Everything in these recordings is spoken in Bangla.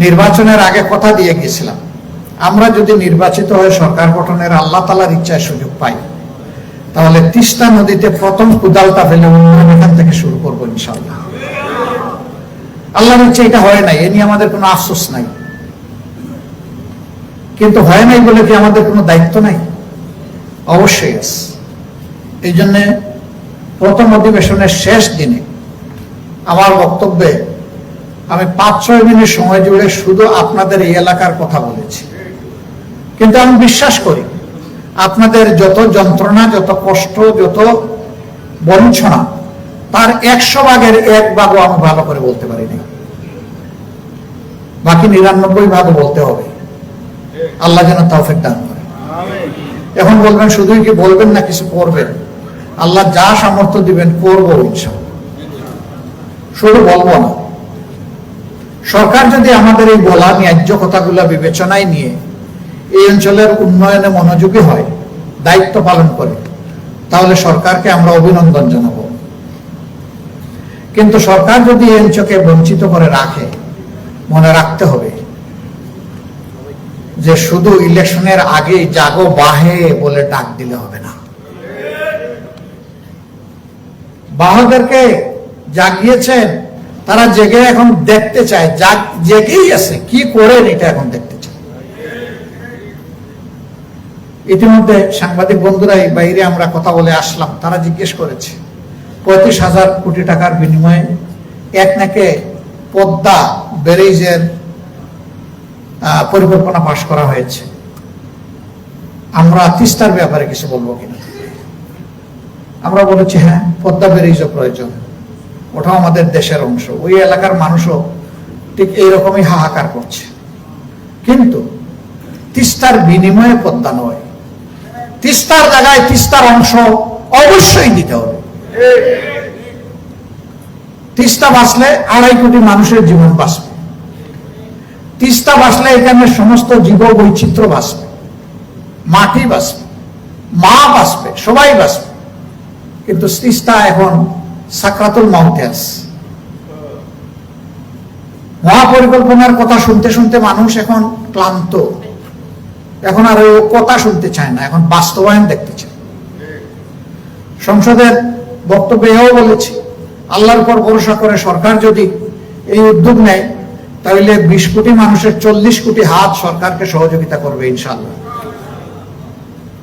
নির্বাচনের আগে কথা দিয়ে গেছিলাম, আমরা যদি নির্বাচিত হয়ে সরকার গঠনের আল্লাহ তাআলার ইচ্ছায় সুযোগ পাই, তাহলে তিস্তা নদীতে প্রথম কুদালটা ফেলে উন্নয়ন এখান থেকে শুরু করবো ইনশাআল্লাহ। আল্লাহর ইচ্ছা এটা হয় নাই, এ নিয়ে আমাদের কোনো আফসোস নাই। কিন্তু হয় নাই বলে কি আমাদের কোনো দায়িত্ব নাই? অবশ্যই আছে। এই জন্য প্রথম অধিবেশনের শেষ দিনে আমার বক্তব্যে আমি 5-6 মিনিট সময় জুড়ে শুধু আপনাদের এই এলাকার কথা বলেছি। কিন্তু আমি বিশ্বাস করি আপনাদের যত যন্ত্রণা, যত কষ্ট, যত বঞ্চনা, তার 100 ভাগের 1 ভাগও আমি ভালো করে বলতে পারি না। বাকি 99 ভাগও বলতে হবে। আল্লাহ যেন তৌফিক দান করে। এখন বলবেন শুধুই কি বলবেন না কিছু করবেন? আল্লাহ যা সামর্থ্য দিবেন করবো ইনশাআল্লাহ, শুধু বলবো না। সরকার যদি আমাদের এই বলা ন্যায্য কথাগুলো বিবেচনায় নিয়ে এই অঞ্চলের উন্নয়নে মনোযোগী হয়, দায়িত্ব পালন করে, তাহলে সরকারকে আমরা অভিনন্দন জানাবো। কিন্তু সরকার যদি এই অঞ্চলকে বঞ্চিত করে রাখে, মনে রাখতে হবে যে শুধু ইলেকশনের আগে জাগো বাহে বলে ডাক দিলে হবে না। বাহাদেরকে জাগিয়েছেন, তারা জেগে এখন দেখতে চায়, জেগেই আছে, কি করেন এটা এখন দেখতে চায়। ইতিমধ্যে সাংবাদিক বন্ধুরাই বাইরে আমরা কথা বলে আসলাম, তারা জিজ্ঞেস করেছে 35,000 কোটি টাকার বিনিময়ে এক নাকে পদ্মা ব্যারেজের পরিকল্পনা পাশ করা হয়েছে, আমরা তিস্তার ব্যাপারে কিছু বলবো কিনা। আমরা বলেছি হ্যাঁ, পদ্মা ব্যারেজও প্রয়োজন, ওটাও আমাদের দেশের অংশ। ওই এলাকার মানুষও ঠিক এইরকমই হাহাকার করছে। কিন্তু তিস্তার বিনিময়ে পদ্মা নয়, তিস্তার জায়গায় তিস্তার অংশ অবশ্যই দিতে হবে। তিস্তা বাঁচলে 2.5 কোটি মানুষের জীবন বাঁচবে। তিস্তা বাঁচলে এখানে সমস্ত জীব বৈচিত্র্য বাঁচবে, মাটি বাঁচবে, মা বাঁচবে, সবাই বাঁচবে। কিন্তু তিস্তা এখন সাকরাতুল মাউতে আছে। মহাপরিকল্পনার কথা শুনতে শুনতে মানুষ এখন ক্লান্ত, এখন আর ওই কথা শুনতে চায় না, এখন বাস্তবায়ন দেখতে চায়। সংসদের বক্তব্যে এও বলেছি, আল্লাহর উপর ভরসা করে সরকার যদি এই উদ্যোগ নেয়, তাহলে 20 কোটি মানুষের 40 কোটি হাত সরকারকে সহযোগিতা করবে ইনশাআল্লাহ।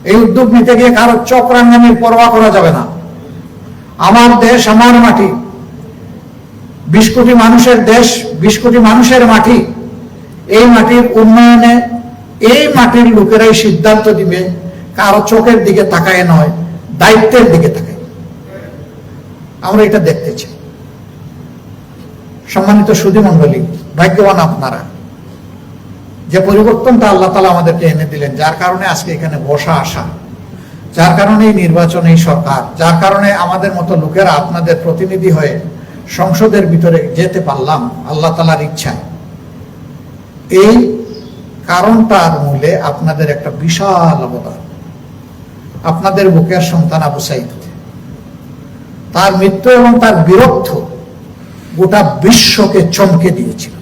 এই উদ্যোগ নিতে গিয়ে কারো চক্রাঙ্গানির পরোয়া করা যাবে না। আমার দেশ, আমার মাটি, 20 কোটি মানুষের দেশ, 20 কোটি মানুষের মাটি। এই মাটির উন্নয়নে এই মাটির লোকেরাই সিদ্ধান্ত দিবে, কারো চোখের দিকে তাকায় নয়, দায়িত্বের দিকে তাকায়। আমরা এটা দেখতে চাই। সম্মানিত সুধীমণ্ডলী, ভাগ্যবান আপনারা যে পরিবর্তনটা আল্লাহ তাআলা আমাদেরকে এনে দিলেন, যার কারণে আজকে এখানে বসা আসা, যার কারণে এই নির্বাচন, এই সরকার, যার কারণে আমাদের মতো লোকেরা আপনাদের প্রতিনিধি হয়ে সংসদের ভিতরে যেতে পারলাম আল্লাহ তাআলার ইচ্ছায়। এই কারণটার মূলে আপনাদের একটা বিশাল অবদান। আপনাদের বুকের সন্তান আবু সাঈদ, তার মৃত্যু এবং তার বীরত্ব গোটা বিশ্বকে চমকে দিয়েছিল।